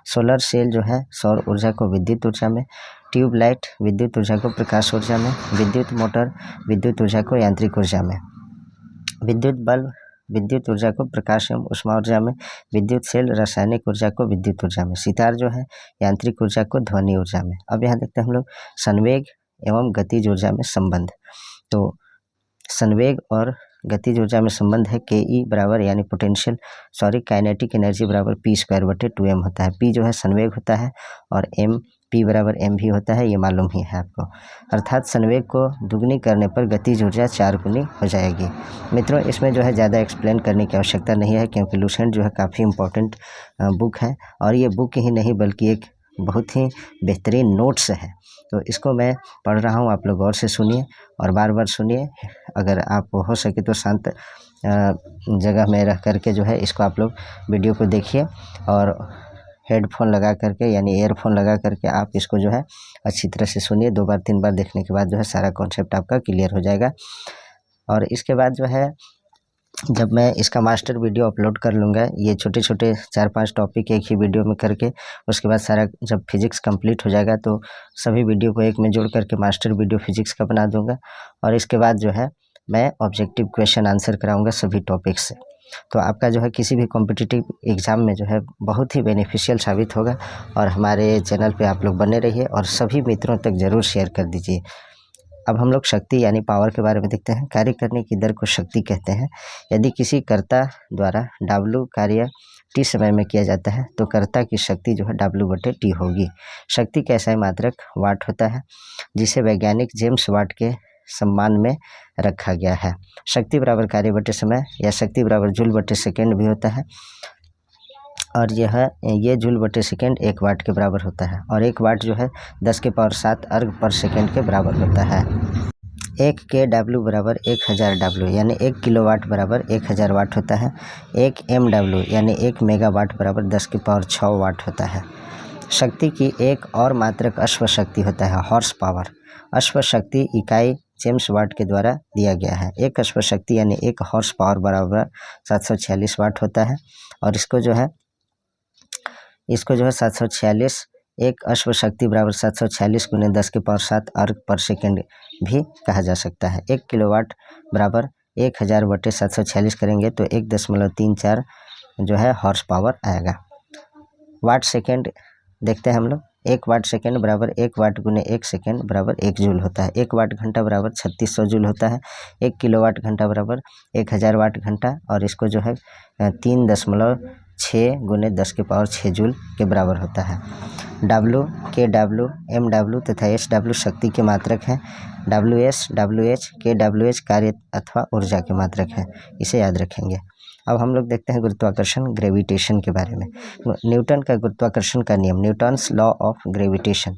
सोलर सेल जो है सौर ऊर्जा को विद्युत ऊर्जा में। ट्यूबलाइट विद्युत ऊर्जा को प्रकाश ऊर्जा में। विद्युत मोटर विद्युत ऊर्जा को यांत्रिक ऊर्जा में। विद्युत बल्ब विद्युत ऊर्जा को प्रकाश एवं ऊष्मा ऊर्जा में, विद्युत सेल रासायनिक ऊर्जा को विद्युत ऊर्जा में, सितार जो है यांत्रिक ऊर्जा को ध्वनि ऊर्जा में। अब यहाँ देखते हैं हम लोग संवेग एवं गतिज ऊर्जा में संबंध। तो संवेग और गतिज ऊर्जा में संबंध है के ई बराबर यानी काइनेटिक एनर्जी बराबर p²/2m होता है। p जो है संवेग होता है और m p बराबर m भी होता है, ये मालूम ही है आपको। अर्थात संवेग को दुगनी करने पर गतिज ऊर्जा 4 गुनी हो जाएगी। मित्रों, इसमें जो है ज़्यादा एक्सप्लेन करने की आवश्यकता नहीं है, क्योंकि लुसेंट जो है काफ़ी इम्पोर्टेंट बुक है, और ये बुक ही नहीं बल्कि एक बहुत ही बेहतरीन नोट्स है। तो इसको मैं पढ़ रहा हूँ, आप लोग गौर से सुनिए और बार बार सुनिए। अगर आप हो सके तो शांत जगह में रह करके जो है इसको आप लोग वीडियो को देखिए, और हेडफोन लगा करके यानी ईयरफोन लगा करके आप इसको जो है अच्छी तरह से सुनिए। 2 बार 3 बार देखने के बाद जो है सारा कॉन्सेप्ट आपका क्लियर हो जाएगा। और इसके बाद जो है जब मैं इसका मास्टर वीडियो अपलोड कर लूँगा, ये छोटे छोटे 4-5 टॉपिक एक ही वीडियो में करके, उसके बाद सारा जब फिजिक्स कंप्लीट हो जाएगा तो सभी वीडियो को एक में जोड़ करके मास्टर वीडियो फिजिक्स का बना दूँगा। और इसके बाद जो है मैं ऑब्जेक्टिव क्वेश्चन आंसर कराऊँगा सभी टॉपिक से। तो आपका जो है किसी भी कॉम्पिटिटिव एग्ज़ाम में जो है बहुत ही बेनिफिशियल साबित होगा। और हमारे चैनल पे आप लोग बने रहिए और सभी मित्रों तक ज़रूर शेयर कर दीजिए। अब हम लोग शक्ति यानी पावर के बारे में देखते हैं। कार्य करने की दर को शक्ति कहते हैं। यदि किसी कर्ता द्वारा W कार्य t समय में किया जाता है तो कर्ता की शक्ति जो है W/t होगी। शक्ति का SI मात्रक वाट होता है, जिसे वैज्ञानिक जेम्स वाट के सम्मान में रखा गया है। शक्ति बराबर कार्य बटे समय या शक्ति बराबर जूल बटे सेकेंड भी होता है, और ये जूल बटे सेकेंड 1 वाट के बराबर होता है। और 1 वाट जो है 10⁻7 अर्ग पर सेकेंड के बराबर होता है। 1 kW बराबर 1000 W यानी 1 किलोवाट बराबर 1000 वाट होता है। 1 MW यानी 1 मेगावाट बराबर 10⁶ वाट होता है। शक्ति की एक और मात्रक अश्व शक्ति होता है, हॉर्स पावर। अश्व शक्ति इकाई जेम्स वाट के द्वारा दिया गया है। 1 अश्व शक्ति यानी 1 हॉर्स पावर बराबर 746 वाट होता है। और इसको जो है 746, 1 अश्व शक्ति बराबर 746 × 10⁻7 अर्ग पर सेकेंड भी कहा जा सकता है। 1 किलोवाट बराबर 1000/746 करेंगे तो 1.34 जो है हॉर्स पावर आएगा। वाट सेकेंड देखते हैं हम लोग। 1 वाट सेकेंड बराबर 1 वाट × 1 सेकेंड बराबर 1 जूल होता है। 1 वाट घंटा बराबर 3600 जूल होता है। 1 किलोवाट घंटा बराबर 1000 वाट घंटा, और इसको जो है 3.6 × 10⁶ जूल के बराबर होता है। W, kW, MW तथा SW शक्ति के मात्रक हैं। WS, WH, kWh कार्य अथवा ऊर्जा के मात्रक हैं, इसे याद रखेंगे। अब हम लोग देखते हैं गुरुत्वाकर्षण ग्रेविटेशन के बारे में। न्यूटन का गुरुत्वाकर्षण का नियम, न्यूटन्स लॉ ऑफ ग्रेविटेशन।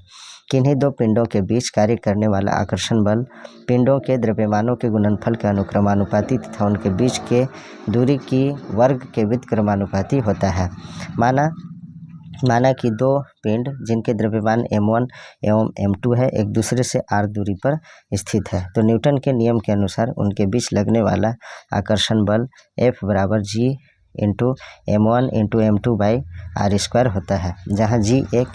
किन्हीं 2 पिंडों के बीच कार्य करने वाला आकर्षण बल पिंडों के द्रव्यमानों के गुणनफल के अनुक्रमानुपाती तथा उनके बीच के दूरी की वर्ग के व्युत्क्रमानुपाती होता है। माना कि 2 पिंड जिनके द्रव्यमान m1 एवं m2 है एक दूसरे से r दूरी पर स्थित है, तो न्यूटन के नियम के अनुसार उनके बीच लगने वाला आकर्षण बल F बराबर G × m1 × m2/r² होता है, जहाँ G एक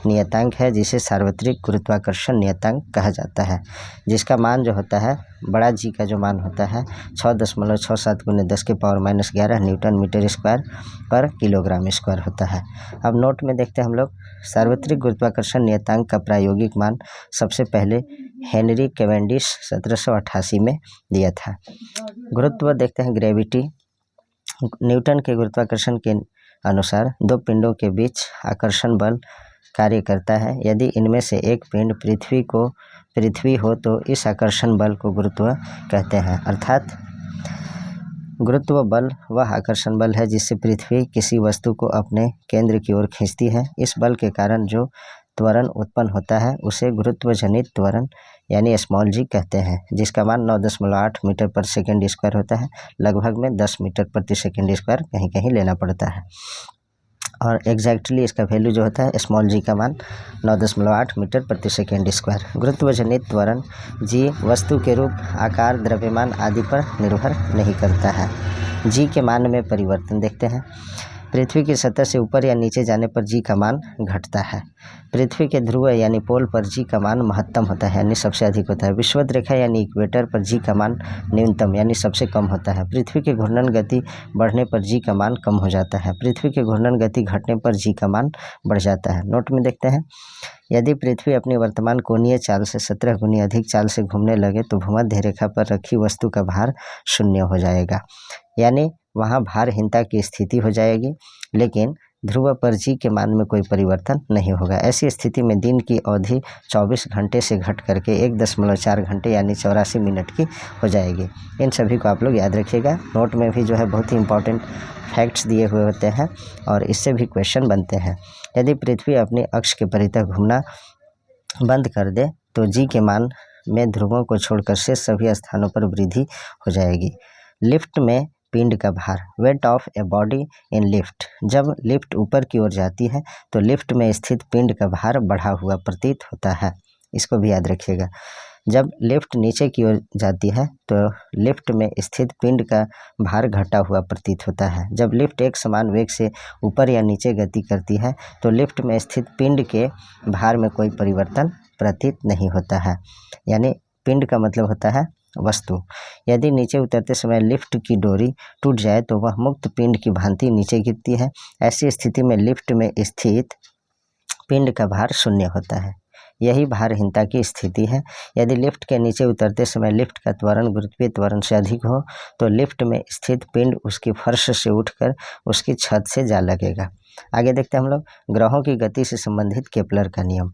नियतांक है जिसे सार्वत्रिक गुरुत्वाकर्षण नियतांक कहा जाता है, जिसका मान जो होता है बड़ा G का जो मान होता है 6.67 × 10⁻−11 न्यूटन मीटर स्क्वायर पर किलोग्राम स्क्वायर होता है। अब नोट में देखते हैं हम लोग सार्वत्रिक गुरुत्वाकर्षण नियतांक का प्रायोगिक मान सबसे पहले हेनरी कैवेंडिश 1788 में दिया था। गुरुत्व देखते हैं ग्रेविटी। न्यूटन के गुरुत्वाकर्षण के अनुसार 2 पिंडों के बीच आकर्षण बल कार्य करता है। यदि इनमें से एक पिंड पृथ्वी हो तो इस आकर्षण बल को गुरुत्व कहते हैं। अर्थात गुरुत्व बल वह आकर्षण बल है जिससे पृथ्वी किसी वस्तु को अपने केंद्र की ओर खींचती है। इस बल के कारण जो त्वरण उत्पन्न होता है उसे गुरुत्वजनित त्वरण यानी स्मॉल g कहते हैं, जिसका मान 9.8 मीटर पर सेकेंड स्क्वायर होता है। लगभग में 10 मीटर प्रति सेकेंड स्क्वायर कहीं कहीं लेना पड़ता है, और एग्जैक्टली इसका वैल्यू जो होता है स्मॉल g का मान 9.8 मीटर प्रति सेकेंड स्क्वायर। गुरुत्वजनित त्वरण g वस्तु के रूप, आकार, द्रव्यमान आदि पर निर्भर नहीं करता है। g के मान में परिवर्तन देखते हैं। पृथ्वी की सतह से ऊपर या नीचे जाने पर जी का मान घटता है। पृथ्वी के ध्रुव यानी पोल पर जी का मान महत्तम होता है यानी सबसे अधिक होता है। विषुवत रेखा यानी इक्वेटर पर जी का मान न्यूनतम यानी सबसे कम होता है। पृथ्वी की घूर्णन गति बढ़ने पर जी का मान कम हो जाता है। पृथ्वी की घूर्णन गति घटने पर जी का मान बढ़ जाता है। नोट में देखते हैं, यदि पृथ्वी अपनी वर्तमान कोणीय चाल से 17 गुनी अधिक चाल से घूमने लगे तो भूमध्य रेखा पर रखी वस्तु का भार शून्य हो जाएगा, यानी वहाँ भारहीनता की स्थिति हो जाएगी, लेकिन ध्रुव पर जी के मान में कोई परिवर्तन नहीं होगा। ऐसी स्थिति में दिन की अवधि 24 घंटे से घट करके 1.4 घंटे यानी 84 मिनट की हो जाएगी। इन सभी को आप लोग याद रखिएगा। नोट में भी जो है बहुत ही इंपॉर्टेंट फैक्ट्स दिए हुए होते हैं और इससे भी क्वेश्चन बनते हैं। यदि पृथ्वी अपने अक्ष के परितः घूमना बंद कर दे तो जी के मान में ध्रुवों को छोड़कर शेष सभी स्थानों पर वृद्धि हो जाएगी। लिफ्ट में पिंड का भार, weight of a body in lift. जब लिफ्ट ऊपर की ओर जाती है तो लिफ्ट में स्थित पिंड का भार बढ़ा हुआ प्रतीत होता है, इसको भी याद रखिएगा। जब लिफ्ट नीचे की ओर जाती है तो लिफ्ट में स्थित पिंड का भार घटा हुआ प्रतीत होता है। जब लिफ्ट एक समान वेग से ऊपर या नीचे गति करती है तो लिफ्ट में स्थित पिंड के भार में कोई परिवर्तन प्रतीत नहीं होता है, यानी पिंड का मतलब होता है वस्तु। यदि नीचे उतरते समय लिफ्ट की डोरी टूट जाए तो वह मुक्त पिंड की भांति नीचे गिरती है। ऐसी स्थिति में लिफ्ट में स्थित पिंड का भार शून्य होता है, यही भारहीनता की स्थिति है। यदि लिफ्ट के नीचे उतरते समय लिफ्ट का त्वरण गुरुत्वीय त्वरण से अधिक हो तो लिफ्ट में स्थित पिंड उसकी फर्श से उठकर उसकी छत से जा लगेगा। आगे देखते हैं हम लोग ग्रहों की गति से संबंधित केपलर का नियम।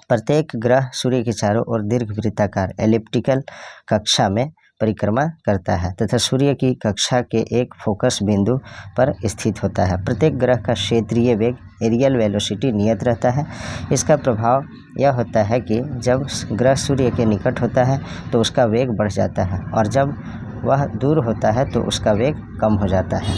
प्रत्येक ग्रह सूर्य के चारों ओर दीर्घवृत्ताकार एलिप्टिकल कक्षा में परिक्रमा करता है तथा सूर्य की कक्षा के एक फोकस बिंदु पर स्थित होता है। प्रत्येक ग्रह का क्षेत्रीय वेग एरियल वेलोसिटी नियत रहता है। इसका प्रभाव यह होता है कि जब ग्रह सूर्य के निकट होता है तो उसका वेग बढ़ जाता है और जब वह दूर होता है तो उसका वेग कम हो जाता है।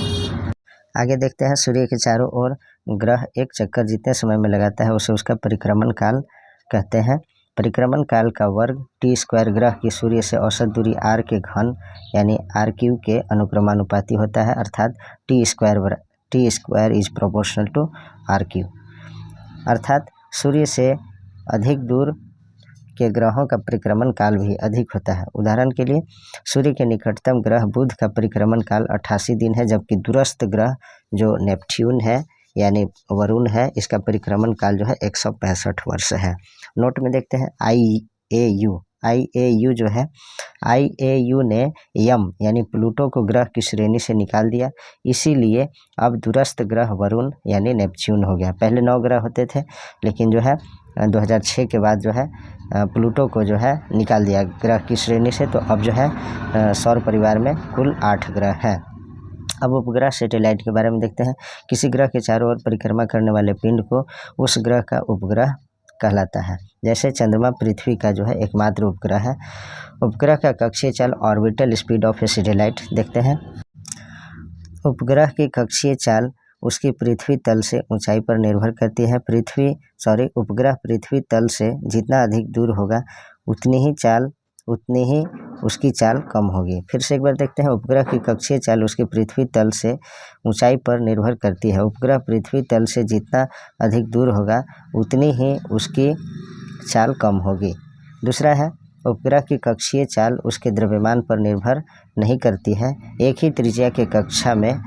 आगे देखते हैं, सूर्य के चारों ओर ग्रह एक चक्कर जितने समय में लगाता है उसे उसका परिक्रमण काल कहते हैं। परिक्रमण काल का वर्ग t² ग्रह की सूर्य से औसत दूरी r के घन यानी r³ के अनुक्रमानुपाती होता है, अर्थात t² is proportional to r³। अर्थात सूर्य से अधिक दूर के ग्रहों का परिक्रमण काल भी अधिक होता है। उदाहरण के लिए सूर्य के निकटतम ग्रह बुध का परिक्रमण काल 88 दिन है, जबकि दूरस्थ ग्रह जो नेपच्यून है यानी वरुण है, इसका परिक्रमण काल जो है 165 वर्ष है। नोट में देखते हैं IAU जो है, IAU ने यम यानी प्लूटो को ग्रह की श्रेणी से निकाल दिया, इसीलिए अब दूरस्थ ग्रह वरुण यानी नेपच्यून हो गया। पहले 9 ग्रह होते थे, लेकिन जो है 2006 के बाद जो है प्लूटो को जो है निकाल दिया ग्रह की श्रेणी से, तो अब जो है सौर परिवार में कुल 8 ग्रह हैं। अब उपग्रह सैटेलाइट के बारे में देखते हैं। किसी ग्रह के चारों ओर परिक्रमा करने वाले पिंड को उस ग्रह का उपग्रह कहलाता है। जैसे चंद्रमा पृथ्वी का जो है एकमात्र उपग्रह है। उपग्रह का कक्षीय चाल orbital speed of A satellite देखते हैं। उपग्रह की कक्षीय चाल उसकी पृथ्वी तल से ऊंचाई पर निर्भर करती है। उपग्रह पृथ्वी तल से जितना अधिक दूर होगा उतनी ही उसकी चाल कम होगी। फिर से एक बार देखते हैं, उपग्रह की कक्षीय चाल उसकी पृथ्वी तल से ऊंचाई पर निर्भर करती है। उपग्रह पृथ्वी तल से जितना अधिक दूर होगा उतनी ही उसकी चाल कम होगी। दूसरा है, उपग्रह की कक्षीय चाल उसके द्रव्यमान पर निर्भर नहीं करती है। एक ही त्रिज्या के कक्षा में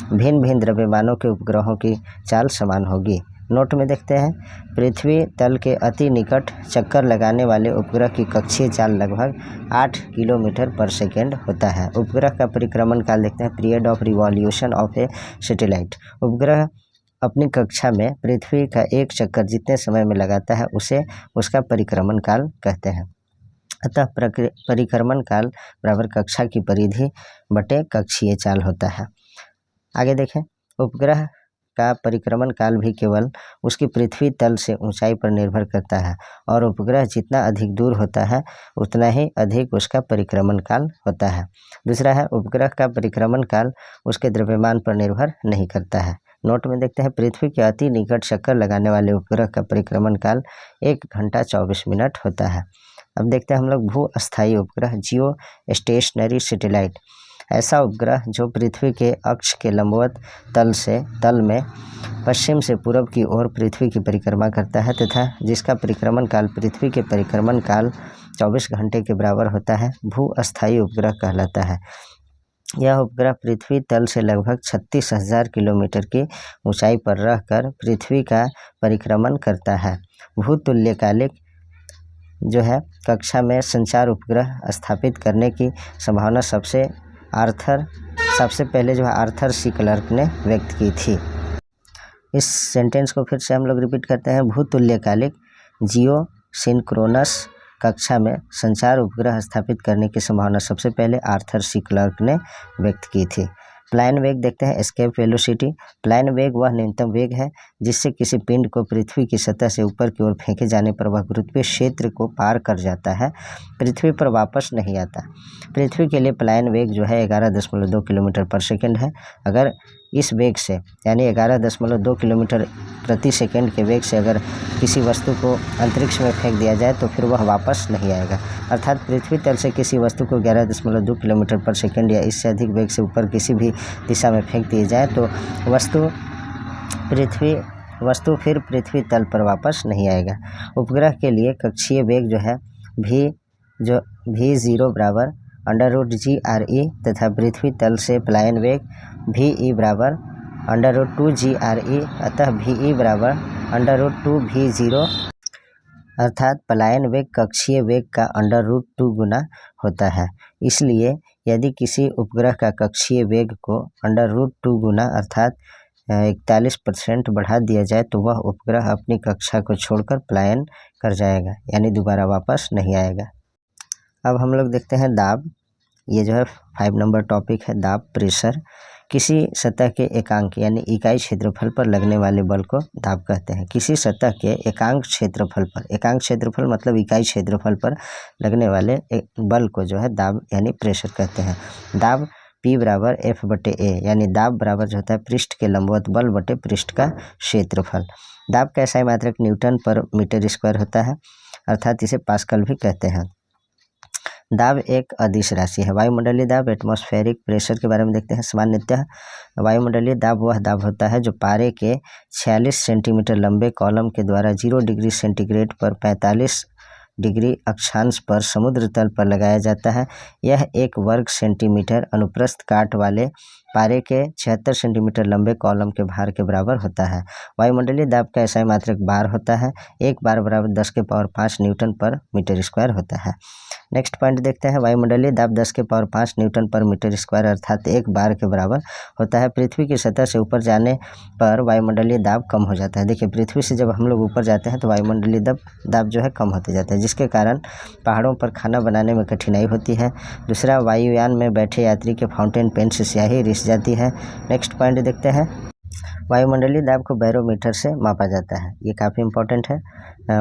भिन्न भिन्न द्रव्यमानों के उपग्रहों की चाल समान होगी। नोट में देखते हैं, पृथ्वी तल के अति निकट चक्कर लगाने वाले उपग्रह की कक्षीय चाल लगभग 8 किलोमीटर पर सेकेंड होता है। उपग्रह का परिक्रमण काल देखते हैं, period of revolution of A satellite. उपग्रह अपनी कक्षा में पृथ्वी का एक चक्कर जितने समय में लगाता है उसे उसका परिक्रमण काल कहते हैं। अतः परिक्रमण काल बराबर कक्षा की परिधि बटे कक्षीय चाल होता है। आगे देखें, उपग्रह का परिक्रमण काल भी केवल उसकी पृथ्वी तल से ऊंचाई पर निर्भर करता है और उपग्रह जितना अधिक दूर होता है उतना ही अधिक उसका परिक्रमण काल होता है। दूसरा है, उपग्रह का परिक्रमण काल उसके द्रव्यमान पर निर्भर नहीं करता है। नोट में देखते हैं, पृथ्वी के अति निकट चक्कर लगाने वाले उपग्रह का परिक्रमण काल 1 घंटा 24 मिनट होता है। अब देखते हैं हम लोग भू अस्थायी उपग्रह जियो स्टेशनरी सैटेलाइट। ऐसा उपग्रह जो पृथ्वी के अक्ष के लंबवत तल में पश्चिम से पूर्व की ओर पृथ्वी की परिक्रमा करता है तथा जिसका परिक्रमण काल पृथ्वी के परिक्रमण काल 24 घंटे के बराबर होता है, भू-अस्थायी उपग्रह कहलाता है। यह उपग्रह पृथ्वी तल से लगभग 36,000 किलोमीटर की ऊंचाई पर रहकर पृथ्वी का परिक्रमण करता है। भूतुल्यकालिक जो है कक्षा में संचार उपग्रह स्थापित करने की संभावना सबसे पहले जो है आर्थर सी क्लार्क ने व्यक्त की थी। इस सेंटेंस को फिर से हम लोग रिपीट करते हैं। भूतुल्यकालिक जियो सिंक्रोनस कक्षा में संचार उपग्रह स्थापित करने की संभावना सबसे पहले आर्थर सी क्लार्क ने व्यक्त की थी। प्लायन वेग देखते हैं, एस्केप वेलोसिटी। प्लायन वेग वह न्यूनतम वेग है जिससे किसी पिंड को पृथ्वी की सतह से ऊपर की ओर फेंके जाने पर वह गुरुत्वीय क्षेत्र को पार कर जाता है, पृथ्वी पर वापस नहीं आता। पृथ्वी के लिए प्लायन वेग जो है 11.2 किलोमीटर पर सेकेंड है। अगर इस वेग से यानी 11.2 किलोमीटर प्रति सेकेंड के वेग से अगर किसी वस्तु को अंतरिक्ष में फेंक दिया जाए तो फिर वह वापस नहीं आएगा। अर्थात पृथ्वी तल से किसी वस्तु को 11.2 किलोमीटर पर सेकेंड या इससे अधिक वेग से ऊपर किसी भी दिशा में फेंक दिए जाए तो वस्तु फिर पृथ्वी तल पर वापस नहीं आएगा। उपग्रह के लिए कक्षीय वेग जो है v0 बराबर √GRE तथा पृथ्वी तल से प्लायन वेग VE बराबर √2GRE, अतः VE बराबर √2V0 अर्थात पलायन वेग कक्षीय वेग का √2 गुना होता है। इसलिए यदि किसी उपग्रह का कक्षीय वेग को √2 गुना अर्थात 41% बढ़ा दिया जाए तो वह उपग्रह अपनी कक्षा को छोड़कर पलायन कर जाएगा, यानी दोबारा वापस नहीं आएगा। अब हम लोग देखते हैं दाब। ये जो है 5 नंबर टॉपिक है दाब, प्रेशर। किसी सतह के एकांक यानी इकाई क्षेत्रफल पर लगने वाले बल को दाब कहते हैं। किसी सतह के एकांक क्षेत्रफल मतलब इकाई क्षेत्रफल पर लगने वाले बल को जो है दाब यानी प्रेशर कहते हैं। दाब P बराबर F/A यानी दाब बराबर जो होता है पृष्ठ के लंबवत बल बटे पृष्ठ का क्षेत्रफल। दाब का SI मात्रक न्यूटन पर मीटर स्क्वायर होता है, अर्थात इसे पास्कल भी कहते हैं। दाब एक अदिश राशि है। वायुमंडलीय दाब एटमॉस्फेरिक प्रेशर के बारे में देखते हैं। सामान्यतः वायुमंडलीय दाब वह दाब होता है जो पारे के 46 सेंटीमीटर लंबे कॉलम के द्वारा 0 डिग्री सेंटीग्रेड पर 45 डिग्री अक्षांश पर समुद्र तल पर लगाया जाता है। यह 1 वर्ग सेंटीमीटर अनुप्रस्थ काट वाले पारे के 76 सेंटीमीटर लंबे कॉलम के भार के बराबर होता है। वायुमंडलीय दाब का SI मात्रक बार होता है। 1 बार बराबर 10 के पावर 5 न्यूटन पर मीटर स्क्वायर होता है। नेक्स्ट पॉइंट देखते हैं। वायुमंडलीय दाब 10 के पावर 5 न्यूटन पर मीटर स्क्वायर अर्थात 1 बार के बराबर होता है। पृथ्वी की सतह से ऊपर जाने पर वायुमंडलीय दाब कम हो जाता है। देखिए, पृथ्वी से जब हम लोग ऊपर जाते हैं तो वायुमंडलीय दाब जो है कम होते जाता है, जिसके कारण पहाड़ों पर खाना बनाने में कठिनाई होती है। दूसरा, वायुयान में बैठे यात्री के फाउंटेन पेन से स्याही रिस जाती है। नेक्स्ट पॉइंट देखते हैं। वायुमंडलीय दाब को बैरोमीटर से मापा जाता है। ये काफ़ी इंपॉर्टेंट है।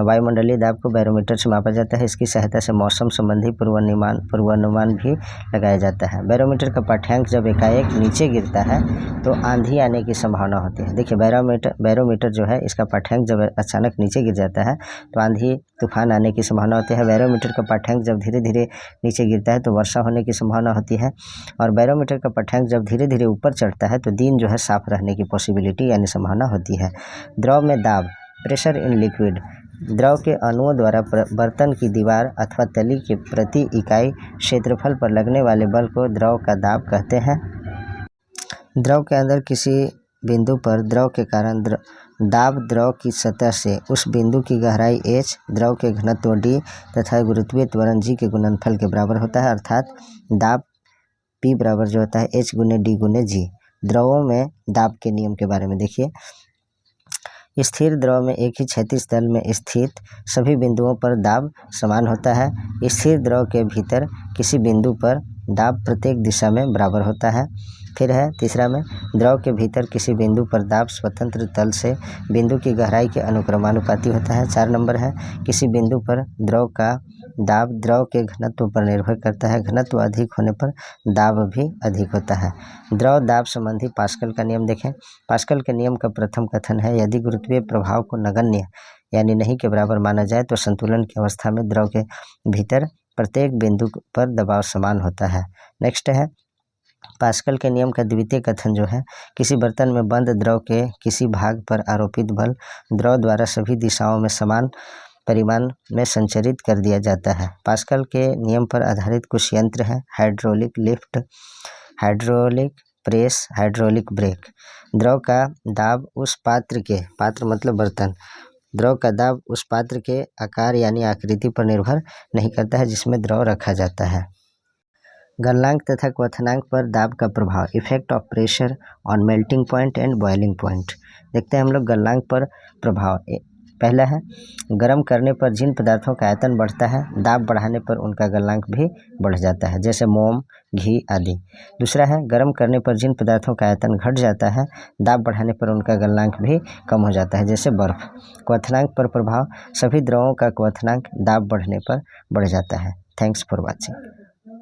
वायुमंडलीय दाब को बैरोमीटर से मापा जाता है। इसकी सहायता से मौसम संबंधी पूर्वानुमान भी लगाया जाता है। बैरोमीटर का पाठ्यांक जब एकाएक नीचे गिरता है तो आंधी आने की संभावना होती है। देखिए, बैरोमीटर जो है इसका पाठ्यांक जब अचानक नीचे गिर जाता है तो आंधी तूफान आने की संभावना होती है। बैरोमीटर का पाठ्यांक जब धीरे धीरे नीचे गिरता है तो वर्षा होने की संभावना होती है। और बैरोमीटर का पाठ्यांक जब धीरे धीरे ऊपर चढ़ता है तो दिन जो है साफ रहने की पॉसिबिलिटी यानी संभावना होती है। द्रव में दाब, प्रेशर इन लिक्विड। द्रव के अणुओं द्वारा बर्तन की दीवार अथवा तली के प्रति इकाई क्षेत्रफल पर लगने वाले बल को द्रव का दाब कहते हैं। द्रव के अंदर किसी बिंदु पर द्रव के कारण दाब द्रव की सतह से उस बिंदु की गहराई h, द्रव के घनत्व d तथा गुरुत्वीय त्वरण g के गुणनफल के बराबर होता है। अर्थात दाब P बराबर जो होता है h गुने d गुने g। द्रवों में दाब के नियम के बारे में देखिए। स्थिर द्रव में एक ही क्षैतिज तल में स्थित सभी बिंदुओं पर दाब समान होता है। स्थिर द्रव के भीतर किसी बिंदु पर दाब प्रत्येक दिशा में बराबर होता है। फिर है तीसरा में, द्रव के भीतर किसी बिंदु पर दाब स्वतंत्र तल से बिंदु की गहराई के अनुक्रमानुपाती होता है। 4 नंबर है, किसी बिंदु पर द्रव का दाब द्रव के घनत्व पर निर्भर करता है। घनत्व अधिक होने पर दाब भी अधिक होता है। द्रव दाब संबंधी पास्कल का नियम देखें। पास्कल के नियम का प्रथम कथन है, यदि गुरुत्वीय प्रभाव को नगण्य यानी नहीं के बराबर माना जाए तो संतुलन की अवस्था में द्रव के भीतर प्रत्येक बिंदु पर दबाव समान होता है। नेक्स्ट है, पास्कल के नियम का द्वितीय कथन जो है, किसी बर्तन में बंद द्रव के किसी भाग पर आरोपित बल द्रव द्वारा सभी दिशाओं में समान परिमाण में संचरित कर दिया जाता है। पास्कल के नियम पर आधारित कुछ यंत्र हैं: hydraulic lift, hydraulic press, hydraulic brake. द्रव का दाब उस पात्र के, पात्र मतलब बर्तन, द्रव का दाब उस पात्र के आकार यानी आकृति पर निर्भर नहीं करता है जिसमें द्रव रखा जाता है। गलनांक तथा क्वथनांक पर दाब का प्रभाव, effect of pressure on melting point and boiling point. देखते हैं हम लोग गलनांक पर प्रभाव। पहला है, गर्म करने पर जिन पदार्थों का आयतन बढ़ता है, दाब बढ़ाने पर उनका गलनांक भी बढ़ जाता है, जैसे मोम, घी आदि। दूसरा है, गर्म करने पर जिन पदार्थों का आयतन घट जाता है, दाब बढ़ाने पर उनका गलनांक भी कम हो जाता है, जैसे बर्फ। क्वथनांक पर प्रभाव, सभी द्रवों का क्वथनांक दाब बढ़ने पर बढ़ जाता है। Thanks for watching.